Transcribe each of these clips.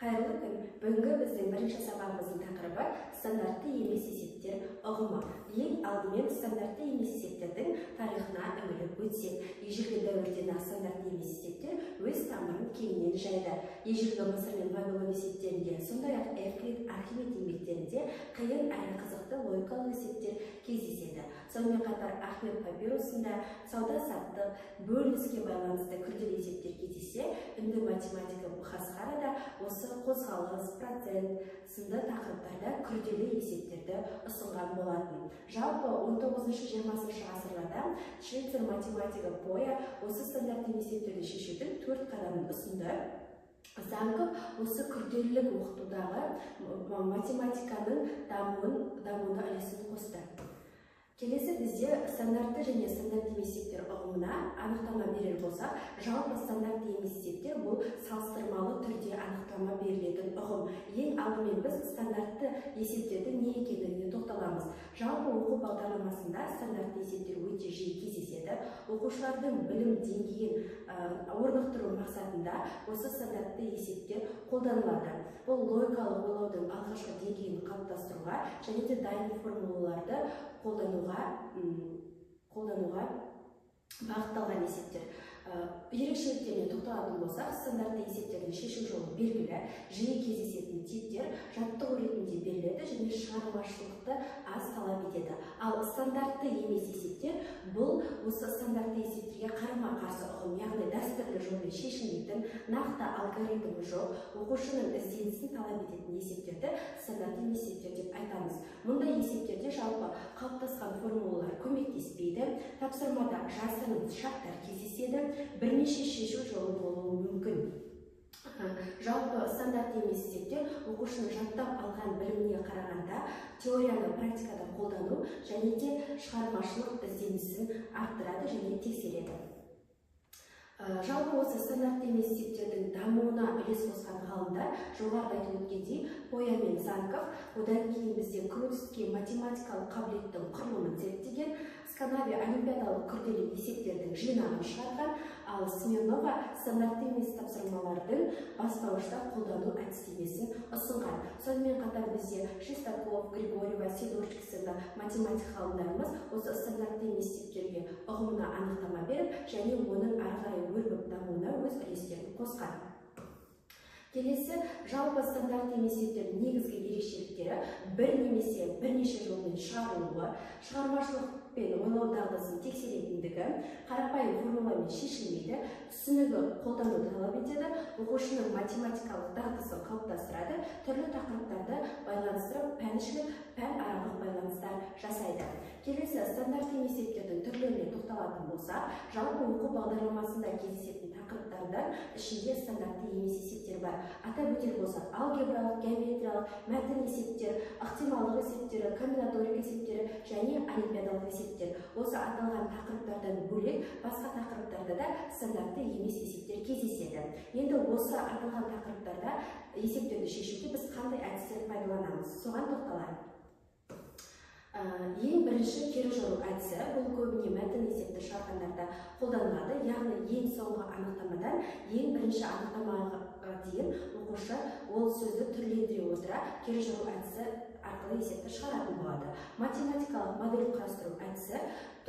Қайырлы күн. Бүгінгі біздің бірінші сабағымыздың тақырыбы стандартты емес есептер ұғымы. Ең алдымен стандартты емес есептердің тарихына үңіліп өтсек, ежелгі дәуірден стандартты емес есептер өз тамырын кеңінен жайды. Ежелгі Мысыр мен Вавилон есептерінде, сондай-ақ Эвклид, Архимед еңбектерінде қиын әрі қызықты логикалық есептер кездеседі. Сонымен қатар Ахмед папирусында сауда-саттық, бөлініске байланысты күрделі есептер кездессе, үнді математика Бухасқарада осы қозғалыс, процент сынды тақырыптарда күрделі есептерді ұсынған болатын. Жалпы 19-20 ғасырларда швейцар математигі Поя осы стандартты есептерді шешудің 4 қадамын ұсынды. Занков осы күрделілік оқытудағы математиканың дамуына үлесін қосты. Келесі бізде стандартты және стандартты емес есептер ұғымына анықтама берер болсақ, жалпы стандартты емес есептер бұл салыстырмалы түрде анықтама берілетін ұғым. Ең алдымен біз стандартты есептердің не екендігіне тоқталамыз. Жалпы оқу бағдарламасында стандартты есептер өте жиі кездеседі. Оқушылардың білім деңгейін орнықтыру мақсатында осы стандартты есептер қолданылады. Бұл логикалық ойлаудың алғашқы деңгейін қалыптастыруға және де дайын формулаларды қолдануға бағытталған есептер. Ерекшеліктеріне тоқталатын болсақ, стандартты есептердің шешу жолы белгілі, жиі кездесетін типтер жаттығу ретінде беріледі және шығармашылықты аз талап етеді. Ал стандартты емес есептер бұл осы стандартты есептерге қарама-қарсы ұғым, яғни дәстүрлі жолмен шешілмейтін, нақты алгоритмі жоқ, оқушының ізденісін талап ететін есептерді стандартты емес есептер деп айтамыз. Мұндай есептерде жалпы қалыптасқан формулалар көмектеспейді, тапсырмада жасырын шарттар кездеседі, бірнеше шешу жолы болуы мүмкін. Жалпы стандартты емес есептер оқушының жаттап алған біліміне қарағанда теорияны практикада қолдану және де шығармашылық ізденісін арттырады және тексереді. Жалпы осы стандартты емес есептердің дамуына үлес қосқан ғалымдар жоғарыда айтып өткендей Поя мен Занков, одан кейін бізде Крутский математикалық қабілеттің құрылымын зерттеген, Сканави олимпиадалық күрделі есептердің жинағын шығарған, ал Смирнова стандартты емес тапсырмалардың бастауышта қолдану әдістемесін ұсынған. Сонымен қатар бізде Шестаков, Григорьева, Сидорчик сынды математик ғалымдарымыз осы стандартты емес есептерге ұғымына анықтама беріп, және оның ары қарай өрбіп дамуына өз үлестерін қосқан. Келесі, жалпы стандартты емес есептердің негізгі ерекшеліктері бір немесе бірнеше жолмен шығарылуы, шығармашылық пен ойлау дағдысын тексеретіндігі, қарапайым формуламен шешілмейді, түсінігі қолдануды талап етеді, оқушының математикалық дағдысын қалыптастырады, түрлі тақырыптарды байланыстырып, пәнішілік, пән-аралық байланыстар жасайды. Келесі, стандартты емес есептердің түрлеріне тоқталатын болсақ, жалпы оқу бағдарламасында кездесетін тақырыптардан ішінде стандартты емес есептер бар. Атап өтер болсақ, алгебралық, геометриялық, мәтін есептер, ықтималдық есептері, комбинаторика есептері және олимпиадалық есептер. Осы аталған тақырыптардан бөлек басқа тақырыптарда да стандартты емес есептер кездеседі. Енді осы аталған тақырыптарда есептерді шешуде біз қандай әдістер пайдаланамыз? Соған тоқталайық. Ең бірінші кері жору әдісі, бұл көбіне мәтін есепті шығарғандарда қолданылады, яғни ең соңғы анықтамадан ең бірінші анықтамаға дейін оқушы ол сөзді түрлендіре отыра кері жору әдісі арқылы есепті шығаратын болады. Математикалық модель құрастыру әдісі,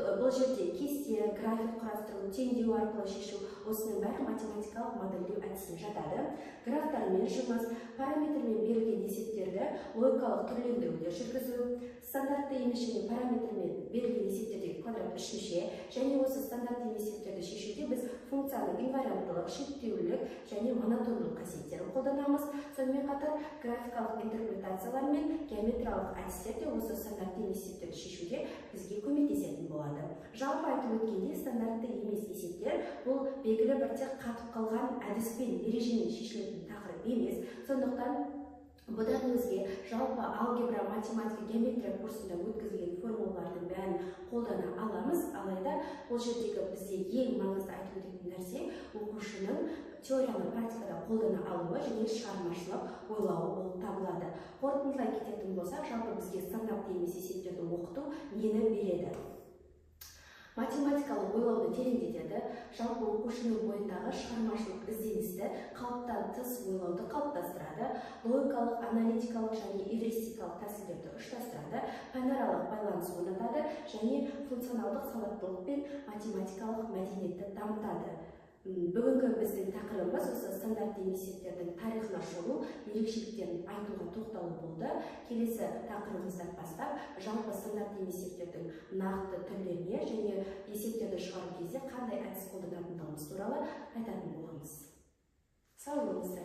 бұл жерде кесте, график құрастыру, теңдеу арқылы шешу, осының бәрі математикалық модельдеу әдісіне жатады. Графтармен жұмыс, параметрмен берілген есептерді логикалық түрлендірулер жүргізу, стандартты емес және параметрмен берілген есептердегі квадрат үшінші, және осы стандартты емес есептерді шешуде біз функцияның инварианттылық, шектеулілік және монотондық қасиеттерін қолданамыз. Сонымен қатар графикалық интерпретациялар мен геометриялық әдістер де осы стандартты емес есептерді шешуде бізге көмектесетін болады. Жалпы айтып өткендей, стандартты емес есептер бұл белгілі бір тек қатып қалған әдіспен ережемен шешілетін тақырып емес. Сондықтан бұдан өзге жалпы алгебра, математика, геометрия курсында өткізілген формулалардың бәрін қолдана аламыз, алайда бұл жердегі бізде ең маңызды айтып өтетін нәрсе оқушының теорияны практикада қолдана алуы және шығармашылық ойлауы болып табылады. Қорытындылай кететін болсақ, жалпы бізге стандартты емес есептерді оқыту нені береді? Математикалық ойлауды тереңдетеді, жалпы оқушының бойындағы шығармашылық ізденісті, қалыптан тыс ойлауды қалыптастырады, логикалық, аналитикалық және эвристикалық тәсілдерді ұштастырады, пәнаралық байланыс орнатады және функционалдық сауаттылық пен математикалық мәдениетті дамытады. Бүгінгі біздің тақырыбымыз осы стандартты есептердің тарихына шолу, ерекшеліктерін айтуға тоқталу болды. Келесі тақырыбымыздан бастап жалпы стандартты есептердің нақты түрлеріне және есептерді шығару кезде қандай әдіс қолданатындығымыз туралы айтатын боламыз. Сау болыңыздар.